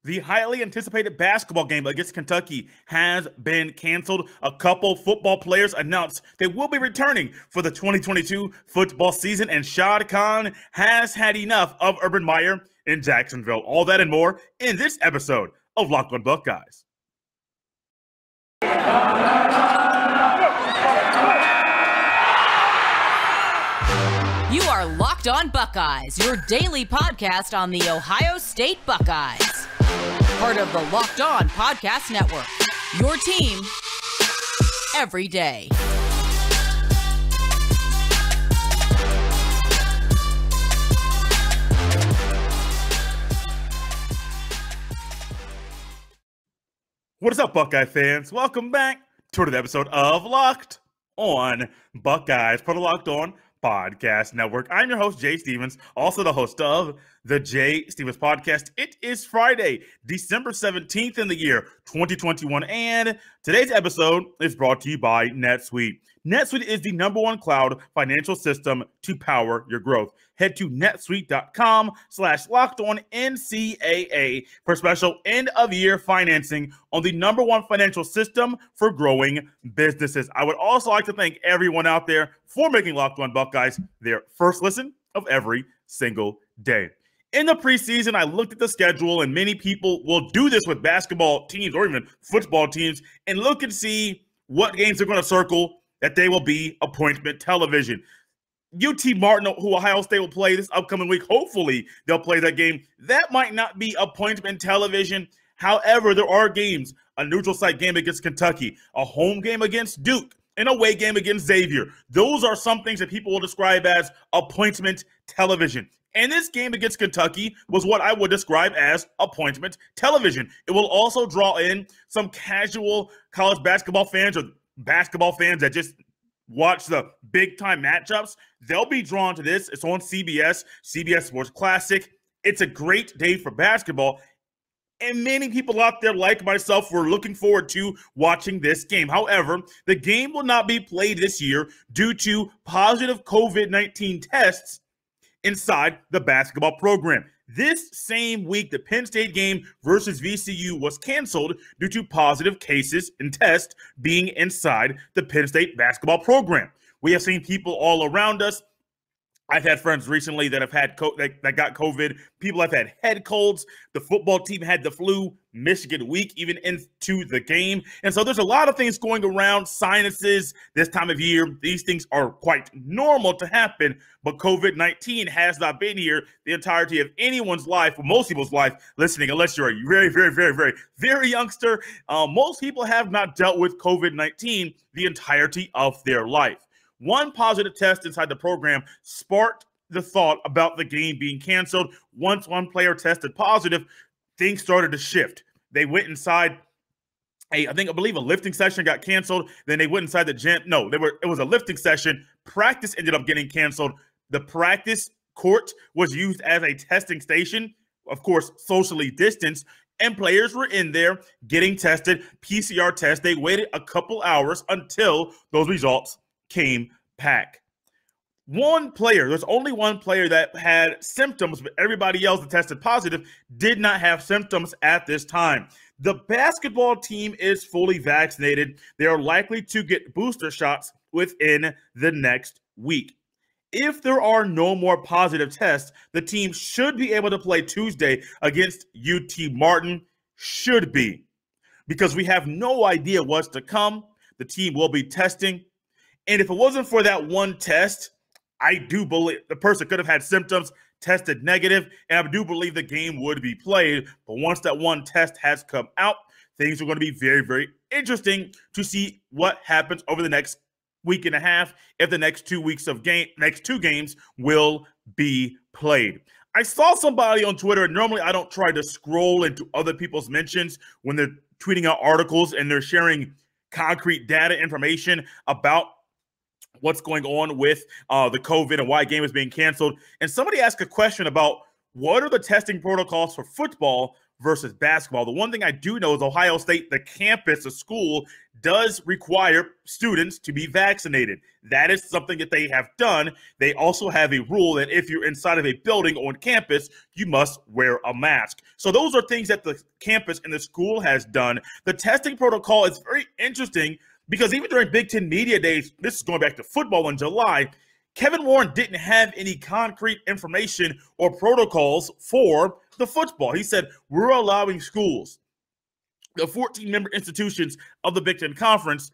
The highly anticipated basketball game against Kentucky has been canceled. A couple football players announced they will be returning for the 2022 football season, and Shad Khan has had enough of Urban Meyer in Jacksonville. All that and more in this episode of Locked on Buckeyes. You are Locked on Buckeyes, your daily podcast on the Ohio State Buckeyes. Part of the Locked On Podcast Network, your team every day. What is up, Buckeye fans? Welcome back to another episode of Locked on Buckeyes, part of Locked On Podcast Network. I'm your host, Jay Stevens, also the host of the Jay Stevens Podcast. It is Friday, December 17th in the year 2021, and today's episode is brought to you by NetSuite. NetSuite is the #1 cloud financial system to power your growth. Head to netsuite.com/LockedOnNCAA for special end-of-year financing on the #1 financial system for growing businesses. I would also like to thank everyone out there for making Locked On Buckeyes their first listen of every single day. In the preseason, I looked at the schedule, and many people will do this with basketball teams or even football teams and look and see what games they're going to circle that they will be appointment television. UT Martin, who Ohio State will play this upcoming week, hopefully they'll play that game. That might not be appointment television. However, there are games, a neutral site game against Kentucky, a home game against Duke, an away game against Xavier. Those are some things that people will describe as appointment television. And this game against Kentucky was what I would describe as appointment television. It will also draw in some casual college basketball fans or basketball fans that just watch the big-time matchups. They'll be drawn to this. It's on CBS Sports Classic. It's a great day for basketball. And many people out there like myself were looking forward to watching this game. However, the game will not be played this year due to positive COVID-19 tests inside the basketball program. This same week, the Penn State game versus VCU was canceled due to positive cases and tests being inside the Penn State basketball program. We have seen people all around us. I've had friends recently that have had that got COVID. People have had head colds. The football team had the flu. Michigan week even into the game. And so there's a lot of things going around, sinuses this time of year. These things are quite normal to happen, but COVID-19 has not been here the entirety of anyone's life, or most people's life listening, unless you're a very, very, very, very, very youngster. Most people have not dealt with COVID-19 the entirety of their life. One positive test inside the program sparked the thought about the game being canceled. Once one player tested positive, things started to shift. They went inside I believe a lifting session got canceled. Then they went inside the gym. No, it was a lifting session. Practice ended up getting canceled. The practice court was used as a testing station, of course, socially distanced, and players were in there getting tested, PCR tests. They waited a couple hours until those results came back. There's only one player that had symptoms, but everybody else that tested positive did not have symptoms at this time. The basketball team is fully vaccinated. They are likely to get booster shots within the next week. If there are no more positive tests, the team should be able to play Tuesday against UT Martin. Should be. Because we have no idea what's to come. The team will be testing. And if it wasn't for that one test, I do believe the person could have had symptoms, tested negative, and I do believe the game would be played. But once that one test has come out, things are going to be very, very interesting to see what happens over the next week and a half if the next 2 weeks of next two games will be played. I saw somebody on Twitter, and normally I don't try to scroll into other people's mentions when they're tweeting out articles and they're sharing concrete data information about what's going on with the COVID and why a game is being canceled. And somebody asked a question about what are the testing protocols for football versus basketball. The one thing I do know is Ohio State, the campus, the school, does require students to be vaccinated. That is something that they have done. They also have a rule that if you're inside of a building on campus, you must wear a mask. So those are things that the campus and the school has done. The testing protocol is very interesting because even during Big Ten Media Days, this is going back to football in July, Kevin Warren didn't have any concrete information or protocols for the football. He said, we're allowing schools, the 14-member institutions of the Big Ten Conference,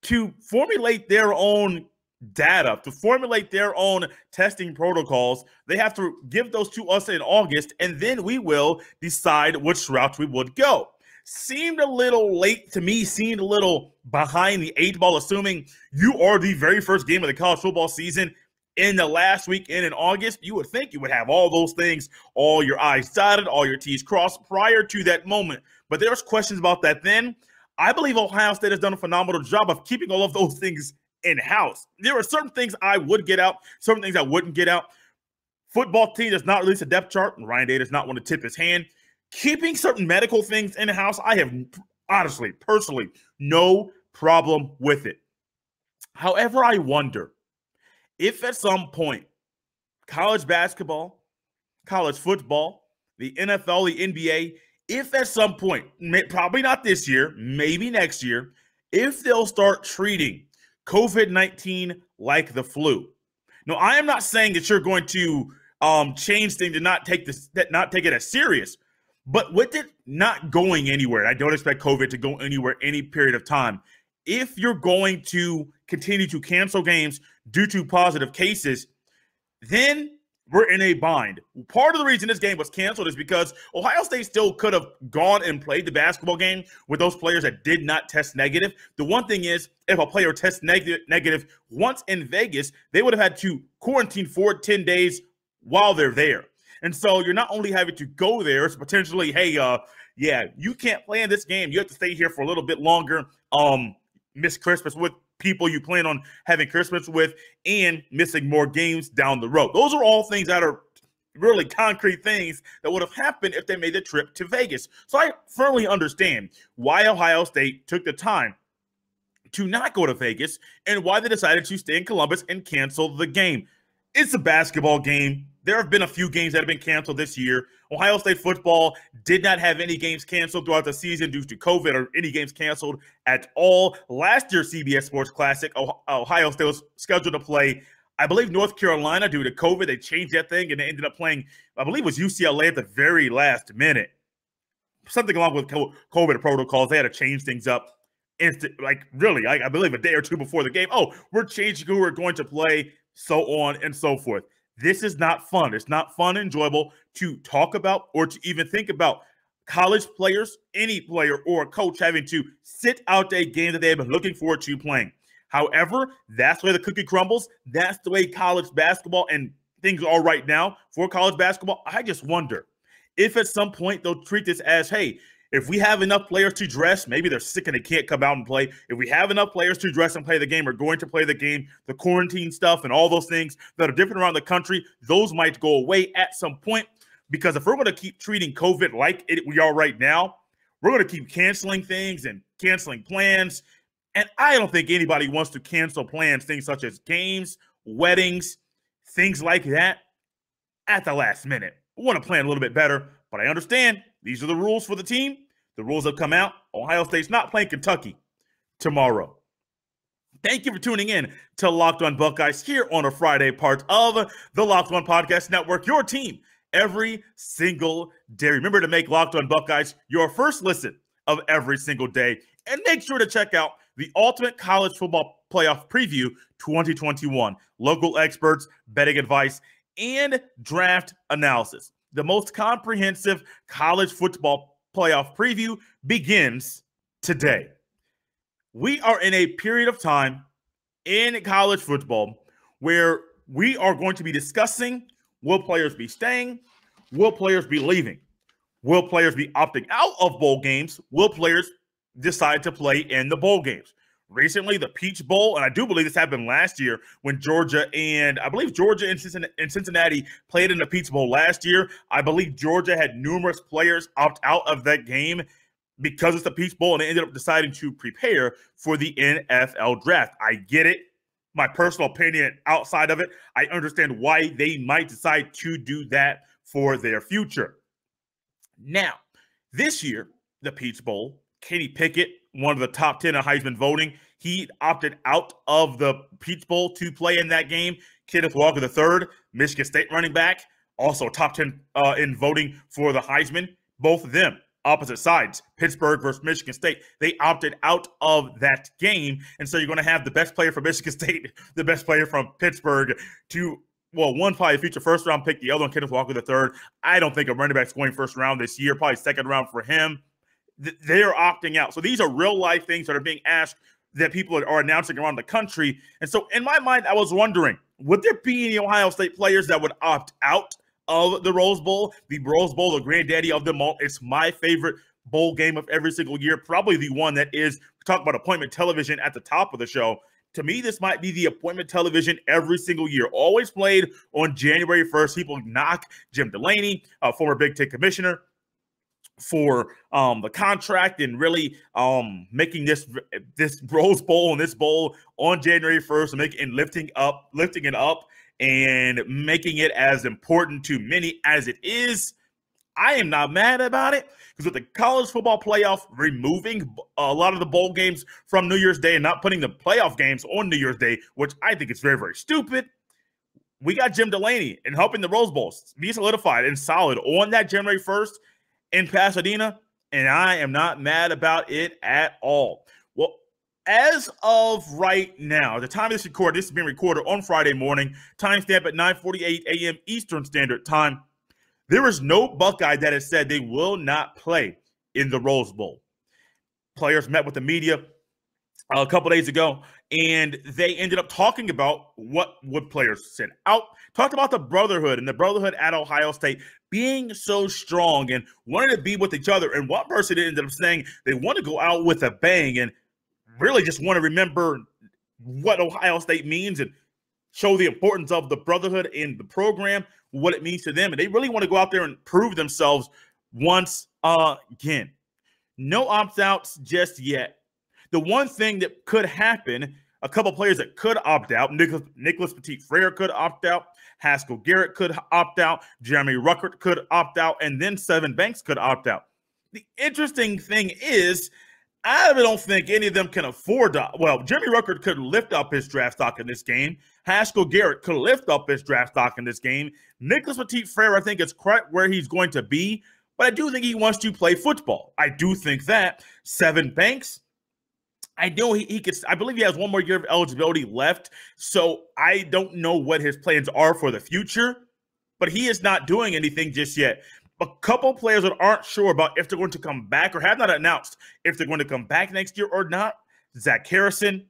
to formulate their own data, to formulate their own testing protocols. They have to give those to us in August, and then we will decide which route we would go. Seemed a little late to me, seemed a little behind the 8 ball, assuming you are the very first game of the college football season in the last weekend in August. You would think you would have all those things, all your I's dotted, all your T's crossed prior to that moment. But there's questions about that then. I believe Ohio State has done a phenomenal job of keeping all of those things in-house. There are certain things I would get out, certain things I wouldn't get out. Football team does not release a depth chart, and Ryan Day does not want to tip his hand. Keeping certain medical things in-house, I have honestly, personally, no problem with it. However, I wonder if at some point college basketball, college football, the NFL, the NBA, if at some point, probably not this year, maybe next year, if they'll start treating COVID-19 like the flu. Now, I am not saying that you're going to change things and not take it as serious, but with it not going anywhere, I don't expect COVID to go anywhere any period of time. If you're going to continue to cancel games due to positive cases, then we're in a bind. Part of the reason this game was canceled is because Ohio State still could have gone and played the basketball game with those players that did not test negative. The one thing is, if a player tests negative once in Vegas, they would have had to quarantine for 10 days while they're there. And so you're not only having to go there, it's potentially, hey, yeah, you can't play in this game. You have to stay here for a little bit longer, miss Christmas with people you plan on having Christmas with, and missing more games down the road. Those are all things that are really concrete things that would have happened if they made the trip to Vegas. So I firmly understand why Ohio State took the time to not go to Vegas and why they decided to stay in Columbus and cancel the game. It's a basketball game. There have been a few games that have been canceled this year. Ohio State football did not have any games canceled throughout the season due to COVID or any games canceled at all. Last year's CBS Sports Classic, Ohio State was scheduled to play, I believe, North Carolina due to COVID. They changed that thing, and they ended up playing, I believe it was UCLA at the very last minute. Something along with COVID protocols. They had to change things up. I believe a day or two before the game. Oh, we're changing who we're going to play, so on and so forth. This is not fun. It's not fun and enjoyable to talk about or to even think about college players, any player or a coach having to sit out a game that they have been looking forward to playing. However, that's the way the cookie crumbles. That's the way college basketball and things are right now for college basketball. I just wonder if at some point they'll treat this as, hey, if we have enough players to dress, maybe they're sick and they can't come out and play. If we have enough players to dress and play the game, we're going to play the game. The quarantine stuff and all those things that are different around the country, those might go away at some point. Because if we're going to keep treating COVID like we are right now, we're going to keep canceling things and canceling plans. And I don't think anybody wants to cancel plans, things such as games, weddings, things like that at the last minute. We want to plan a little bit better, but I understand these are the rules for the team. The rules have come out. Ohio State's not playing Kentucky tomorrow. Thank you for tuning in to Locked On Buckeyes here on a Friday, part of the Locked On Podcast Network, your team every single day. Remember to make Locked On Buckeyes your first listen of every single day. And make sure to check out the Ultimate College Football Playoff Preview 2021. Local experts, betting advice, and draft analysis. The most comprehensive college football playoff preview begins today. We are in a period of time in college football where we are going to be discussing, will players be staying? Will players be leaving? Will players be opting out of bowl games? Will players decide to play in the bowl games? recently, the Peach Bowl, and I do believe this happened last year when Georgia and Cincinnati played in the Peach Bowl last year. I believe Georgia had numerous players opt out of that game because it's the Peach Bowl, and they ended up deciding to prepare for the NFL draft. I get it. My personal opinion outside of it, I understand why they might decide to do that for their future. Now, this year, the Peach Bowl, Kenny Pickett, one of the top 10 in Heisman voting, he opted out of the Peach Bowl to play in that game. Kenneth Walker III, Michigan State running back, also top 10 in voting for the Heisman. Both of them, opposite sides, Pittsburgh versus Michigan State. They opted out of that game. And so you're going to have the best player from Michigan State, the best player from Pittsburgh one probably a future first-round pick, the other one, Kenneth Walker III. I don't think a running back's going first round this year, probably second round for him. They're opting out. So these are real-life things that are being asked that people are announcing around the country. And so in my mind, I was wondering, would there be any Ohio State players that would opt out of the Rose Bowl? The Rose Bowl, the granddaddy of them all. It's my favorite bowl game of every single year, probably the one that is, talk about appointment television at the top of the show. To me, this might be the appointment television every single year. Always played on January 1st. People knock Jim Delaney, former Big Ten commissioner, for the contract and really making this Rose Bowl and this bowl on January 1st and lifting it up and making it as important to many as it is. I am not mad about it, because with the college football playoff removing a lot of the bowl games from New Year's Day and not putting the playoff games on New Year's Day, which I think is very, very stupid, we got Jim Delaney and helping the Rose Bowl be solidified and solid on that January 1st in Pasadena, and I am not mad about it at all. Well, as of right now, the time of this record, this is being recorded on Friday morning, timestamp at 9:48 a.m. Eastern Standard Time. There is no Buckeye that has said they will not play in the Rose Bowl. Players met with the media a couple days ago, and they ended up talking about what would players send out, talked about the brotherhood and the brotherhood at Ohio State being so strong and wanting to be with each other. And one person ended up saying they want to go out with a bang and really just want to remember what Ohio State means and show the importance of the brotherhood in the program, what it means to them. And they really want to go out there and prove themselves once again. No opt-outs just yet. The one thing that could happen, a couple players that could opt out, Nicholas Petit-Frere could opt out, Haskell Garrett could opt out, Jeremy Ruckert could opt out, and then Sevyn Banks could opt out. The interesting thing is, I don't think any of them can afford to. Well, Jeremy Ruckert could lift up his draft stock in this game. Haskell Garrett could lift up his draft stock in this game. Nicholas Petit-Frere, I think, is correct where he's going to be, but I do think he wants to play football. I do think that. Sevyn Banks, I know he could. I believe he has one more year of eligibility left, so I don't know what his plans are for the future, but he is not doing anything just yet. A couple players that aren't sure about if they're going to come back or have not announced if they're going to come back next year or not. Zach Harrison,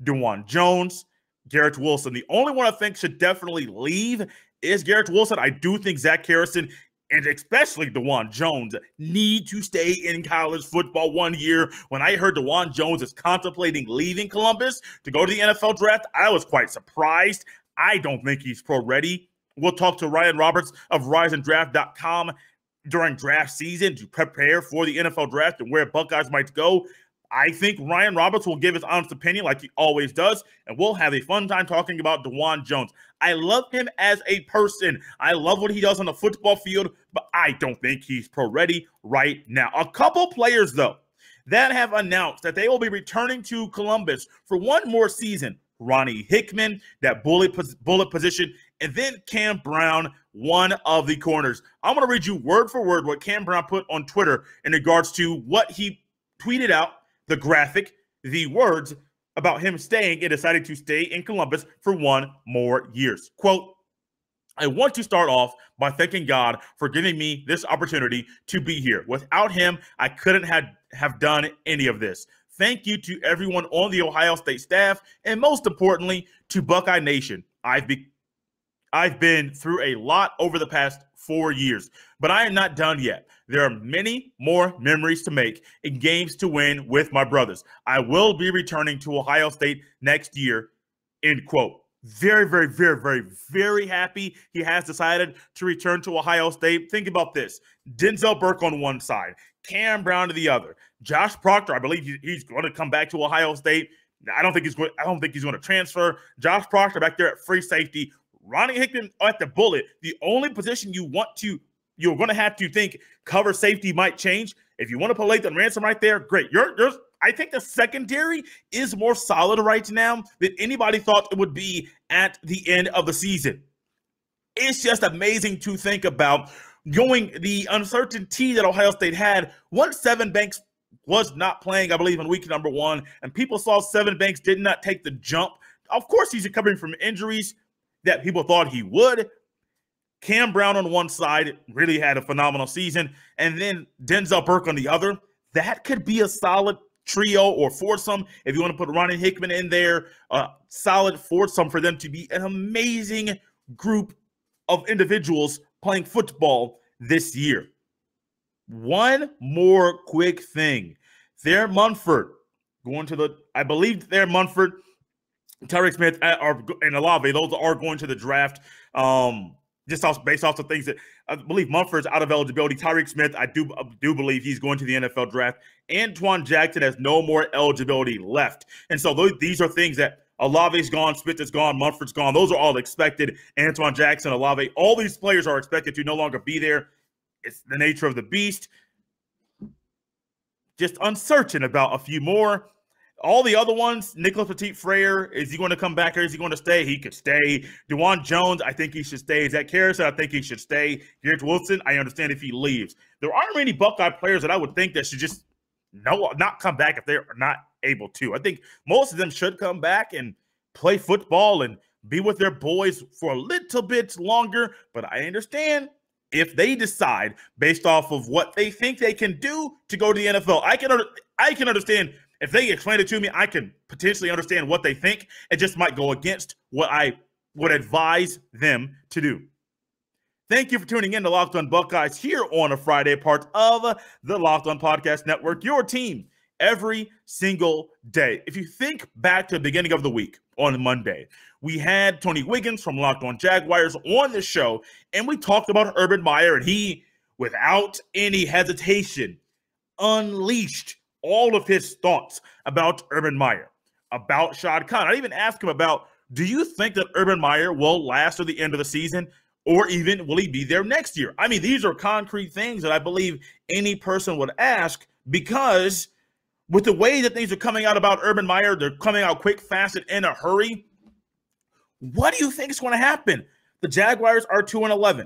DeJuan Jones, Garrett Wilson. The only one I think should definitely leave is Garrett Wilson. I do think Zach Harrison and especially DeJuan Jones need to stay in college football 1 year. When I heard DeJuan Jones is contemplating leaving Columbus to go to the NFL draft, I was quite surprised. I don't think he's pro ready. We'll talk to Ryan Roberts of RiseandDraft.com during draft season to prepare for the NFL draft and where Buckeyes might go. I think Ryan Roberts will give his honest opinion like he always does, and we'll have a fun time talking about DeJuan Jones. I love him as a person. I love what he does on the football field, but I don't think he's pro ready right now. A couple players, though, that have announced that they will be returning to Columbus for one more season. Ronnie Hickman, that bullet position, and then Cam Brown, one of the corners. I'm going to read you word for word what Cam Brown put on Twitter in regards to what he tweeted out, the graphic, the words about him staying and deciding to stay in Columbus for one more year. Quote, I want to start off by thanking God for giving me this opportunity to be here. Without him, I couldn't have done any of this. Thank you to everyone on the Ohio State staff, and most importantly, to Buckeye Nation. I've been through a lot over the past 4 years. But I am not done yet. There are many more memories to make and games to win with my brothers. I will be returning to Ohio State next year, end quote. Very, very, very, very, very happy he has decided to return to Ohio State. Think about this. Denzel Burke on one side, Cam Brown to the other. Josh Proctor, I believe he's going to come back to Ohio State. I don't think he's going to transfer. Josh Proctor back there at free safety. Ronnie Hickman at the bullet. The only position you're going to have to think cover safety might change. If you want to put Lathan Ransom right there, great. I think the secondary is more solid right now than anybody thought it would be at the end of the season. It's just amazing to think about going the uncertainty that Ohio State had once Sevyn Banks was not playing, I believe, in week number 1, and people saw Sevyn Banks did not take the jump. Of course, he's recovering from injuries that people thought he would. Cam Brown on one side really had a phenomenal season, and then Denzel Burke on the other. That could be a solid trio or foursome if you want to put Ronnie Hickman in there. Solid foursome for them to be an amazing group of individuals playing football this year. One more quick thing. Thayer Munford going to the, I believe Thayer Munford, Tyreek Smith, and Olave, those are going to the draft. Just based off the things that I believe Munford's out of eligibility. Tyreek Smith, I do believe he's going to the NFL draft. Antoine Jackson has no more eligibility left. And so these are things that Olave's gone, Smith is gone, Munford's gone. Those are all expected. Antoine Jackson, Olave, all these players are expected to no longer be there. It's the nature of the beast. Just uncertain about a few more. All the other ones, Nicholas Petit-Frere, is he going to come back or is he going to stay? He could stay. DeJuan Jones, I think he should stay. Zach Harrison, I think he should stay. Garrett Wilson, I understand if he leaves. There aren't many Buckeye players that I would think that should just not come back if they're not able to. I think most of them should come back and play football and be with their boys for a little bit longer. But I understand if they decide based off of what they think they can do to go to the NFL. I can understand. If they explain it to me, I can potentially understand what they think. It just might go against what I would advise them to do. Thank you for tuning in to Locked On Buckeyes here on a Friday, part of the Locked On Podcast Network, your team every single day. If you think back to the beginning of the week on Monday, we had Tony Wiggins from Locked On Jaguars on the show, and we talked about Urban Meyer, and he, without any hesitation, unleashed all of his thoughts about Urban Meyer, about Shad Khan. I even asked him about, do you think that Urban Meyer will last to the end of the season, or even will he be there next year? I mean, these are concrete things that I believe any person would ask, because with the way that things are coming out about Urban Meyer, they're coming out quick, fast, and in a hurry. What do you think is going to happen? The Jaguars are 2-11.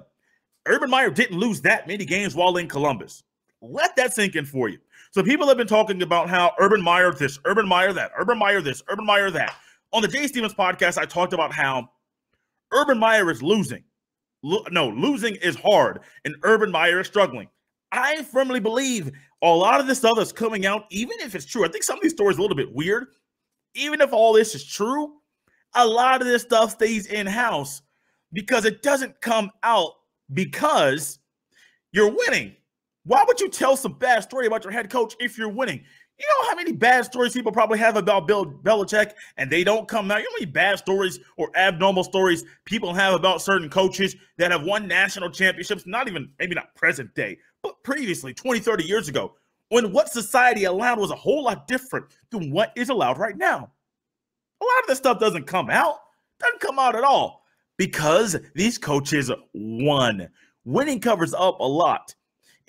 Urban Meyer didn't lose that many games while in Columbus. Let that sink in for you. So people have been talking about how Urban Meyer this, Urban Meyer that, Urban Meyer this, Urban Meyer that. On the Jay Stevens podcast, I talked about how Urban Meyer is losing. Losing is hard, and Urban Meyer is struggling. I firmly believe a lot of this stuff is coming out, even if it's true. I think some of these stories are a little bit weird. Even if all this is true, a lot of this stuff stays in-house because it doesn't come out because you're winning. Why would you tell some bad story about your head coach if you're winning? You know how many bad stories people probably have about Bill Belichick and they don't come out? You know how many bad stories or abnormal stories people have about certain coaches that have won national championships, maybe not present day, but previously, 20, 30 years ago, when what society allowed was a whole lot different than what is allowed right now. A lot of this stuff doesn't come out at all, because these coaches won. Winning covers up a lot.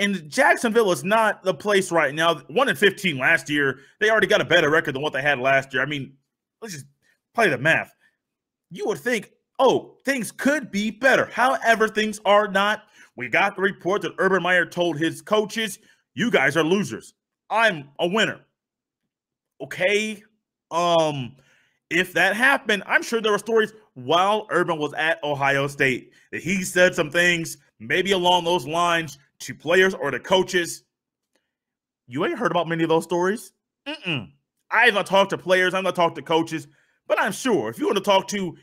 And Jacksonville is not the place right now. 1-15 last year. They already got a better record than what they had last year. I mean, let's just play the math. You would think, oh, things could be better. However, things are not. We got the report that Urban Meyer told his coaches, you guys are losers. I'm a winner. Okay. If that happened, I'm sure there were stories while Urban was at Ohio State that he said some things maybe along those lines to players or to coaches. You ain't heard about many of those stories. I have not talked to players. I've not talked to coaches. But I'm sure if you want to talk to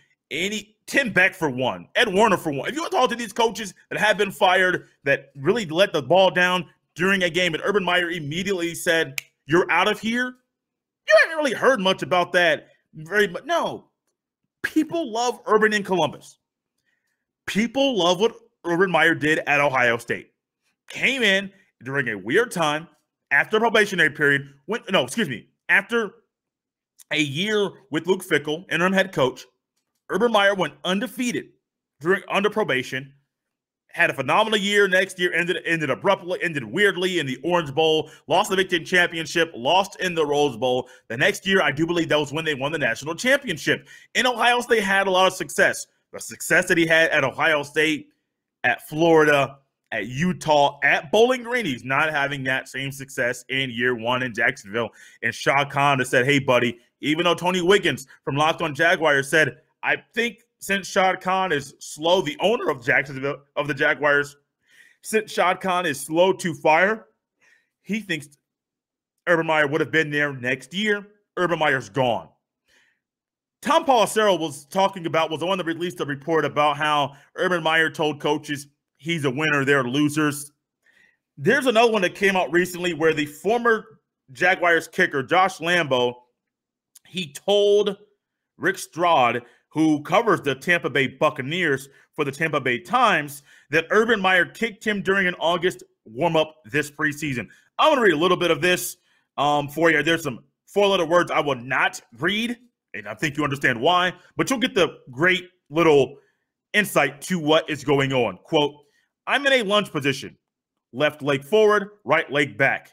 Tim Beck for one, Ed Warner for one. If you talk to these coaches that have been fired, that really let the ball down during a game, and Urban Meyer immediately said, "You're out of here," you haven't really heard much about that very much. No, people love Urban in Columbus. People love what Urban Meyer did at Ohio State. Came in during a weird time after a probationary period. After a year with Luke Fickell, interim head coach, Urban Meyer went undefeated under probation, had a phenomenal year. Next year ended weirdly in the Orange Bowl, lost the Big Ten championship, lost in the Rose Bowl. The next year, I do believe that was when they won the national championship. In Ohio State, had a lot of success. The success that he had at Ohio State, at Florida, at Utah, at Bowling Green, he's not having that same success in year one in Jacksonville. And Shad Khan has said, "Hey, buddy," even though Tony Wiggins from Locked On Jaguars said, "I think since Shad Khan is slow," the owner of Jacksonville, of the Jaguars, since Shad Khan is slow to fire, he thinks Urban Meyer would have been there next year. Urban Meyer's gone. Tom Pelissero was the one that released a report about how Urban Meyer told coaches he's a winner, they're losers. There's another one that came out recently where the former Jaguars kicker, Josh Lambo, he told Rick Stroud, who covers the Tampa Bay Buccaneers for the Tampa Bay Times, that Urban Meyer kicked him during an August warm-up this preseason. I'm going to read a little bit of this for you. There's some four-letter words I will not read, and I think you understand why, but you'll get the great little insight to what is going on. Quote, "I'm in a lunge position, left leg forward, right leg back,"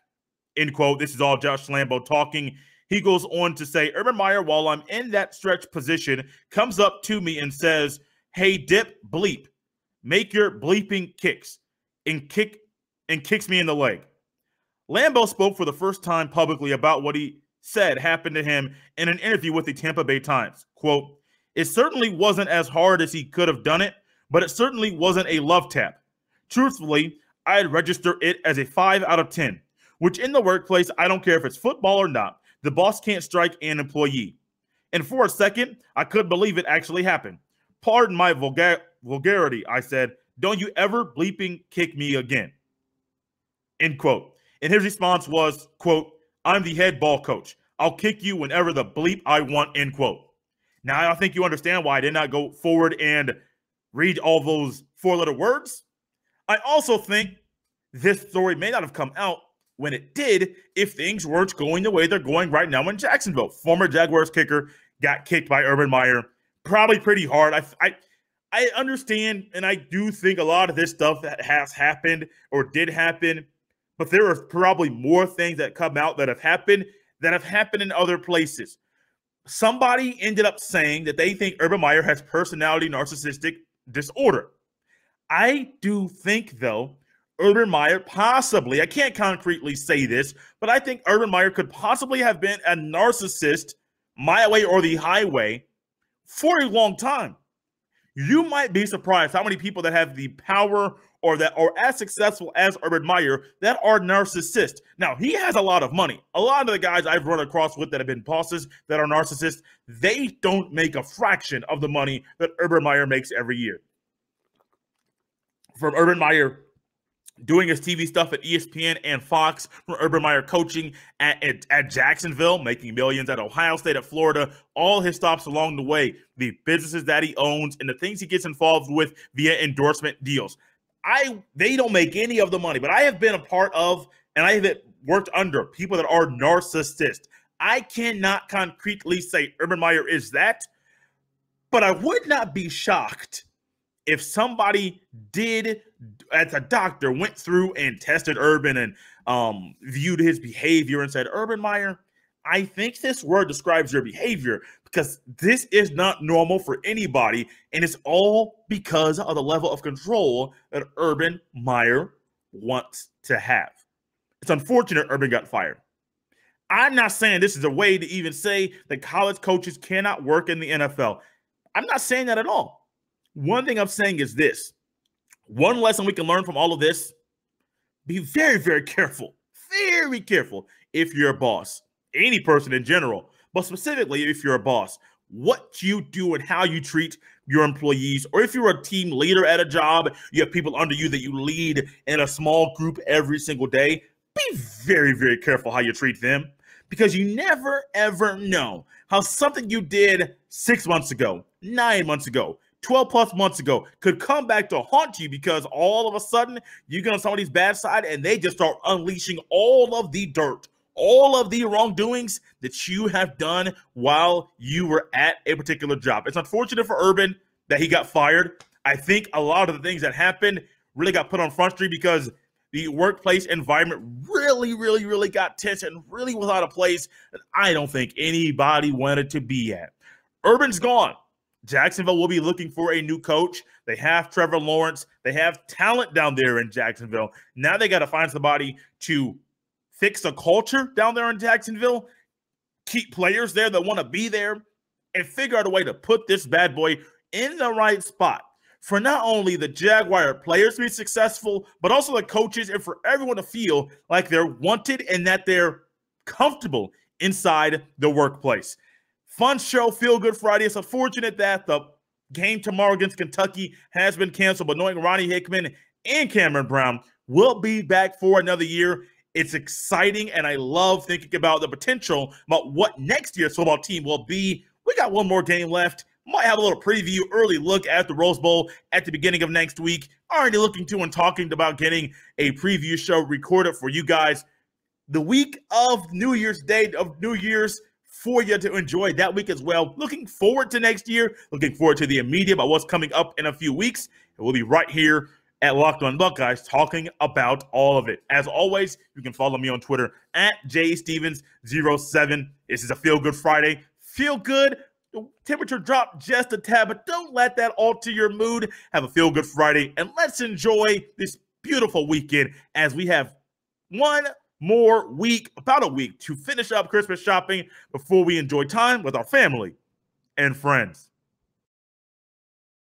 end quote. This is all Josh Lambo talking. He goes on to say, "Urban Meyer, while I'm in that stretch position, comes up to me and says, 'Hey, dip, bleep, make your bleeping kicks,' and kicks me in the leg." Lambo spoke for the first time publicly about what he said happened to him in an interview with the Tampa Bay Times. Quote, "It certainly wasn't as hard as he could have done it, but it certainly wasn't a love tap. Truthfully, I'd register it as a 5 out of 10, which in the workplace, I don't care if it's football or not, the boss can't strike an employee. And for a second, I couldn't believe it actually happened. Pardon my vulgarity, I said, 'Don't you ever bleeping kick me again,' end quote. And his response was, quote, 'I'm the head ball coach. I'll kick you whenever the bleep I want,' end quote. Now, I think you understand why I did not go forward and read all those four-letter words. I also think this story may not have come out when it did if things weren't going the way they're going right now in Jacksonville. Former Jaguars kicker got kicked by Urban Meyer, probably pretty hard. I understand, and I do think a lot of this stuff that has happened or did happen, but there are probably more things that come out that have happened in other places. Somebody ended up saying that they think Urban Meyer has personality narcissistic disorder. I do think, though, Urban Meyer possibly, I can't concretely say this, but I think Urban Meyer could possibly have been a narcissist, my way or the highway, for a long time. You might be surprised how many people that have the power or that are as successful as Urban Meyer that are narcissists. Now, he has a lot of money. A lot of the guys I've run across with that have been bosses that are narcissists, they don't make a fraction of the money that Urban Meyer makes every year. From Urban Meyer doing his TV stuff at ESPN and Fox, from Urban Meyer coaching at Jacksonville, making millions at Ohio State, at Florida, all his stops along the way, the businesses that he owns, and the things he gets involved with via endorsement deals. They don't make any of the money, but I have been a part of, and I have worked under people that are narcissists. I cannot concretely say Urban Meyer is that, but I would not be shocked if somebody did, as a doctor, went through and tested Urban and viewed his behavior and said, "Urban Meyer, I think this word describes your behavior because this is not normal for anybody, and it's all because of the level of control that Urban Meyer wants to have." It's unfortunate Urban got fired. I'm not saying this is a way to even say that college coaches cannot work in the NFL. I'm not saying that at all. One thing I'm saying is this. One lesson we can learn from all of this: be very, very careful if you're a boss. Any person in general, but specifically if you're a boss. what you do and how you treat your employees. Or if you're a team leader at a job, you have people under you that you lead in a small group every single day, be very, very careful how you treat them, because you never, ever know how something you did 6 months ago, 9 months ago, 12 plus months ago could come back to haunt you, because all of a sudden you get on somebody's bad side and they just start unleashing all of the dirt, all of the wrongdoings that you have done while you were at a particular job. It's unfortunate for Urban that he got fired. I think a lot of the things that happened really got put on Front Street because the workplace environment really got tense and really was out of place that I don't think anybody wanted to be at. Urban's gone. Jacksonville will be looking for a new coach. They have Trevor Lawrence. They have talent down there in Jacksonville. Now they got to find somebody to fix a culture down there in Jacksonville, keep players there that want to be there, and figure out a way to put this bad boy in the right spot for not only the Jaguar players to be successful, but also the coaches, and for everyone to feel like they're wanted and that they're comfortable inside the workplace. Fun show, Feel Good Friday. It's unfortunate that the game tomorrow against Kentucky has been canceled, but knowing Ronnie Hickman and Cameron Brown will be back for another year, it's exciting, and I love thinking about the potential about what next year's football team will be. We got one more game left. Might have a little preview, early look at the Rose Bowl at the beginning of next week. Already looking to and talking about getting a preview show recorded for you guys the week of New Year's Day, of New Year's, for you to enjoy that week as well. Looking forward to next year. Looking forward to the immediate about what's coming up in a few weeks. And we'll be right here at Locked On Buckeyes talking about all of it. As always, you can follow me on Twitter at jstevens07. This is a Feel Good Friday. Feel good. The temperature dropped just a tad, but don't let that alter your mood. Have a Feel Good Friday, and let's enjoy this beautiful weekend as we have one more week, about a week, to finish up Christmas shopping before we enjoy time with our family and friends.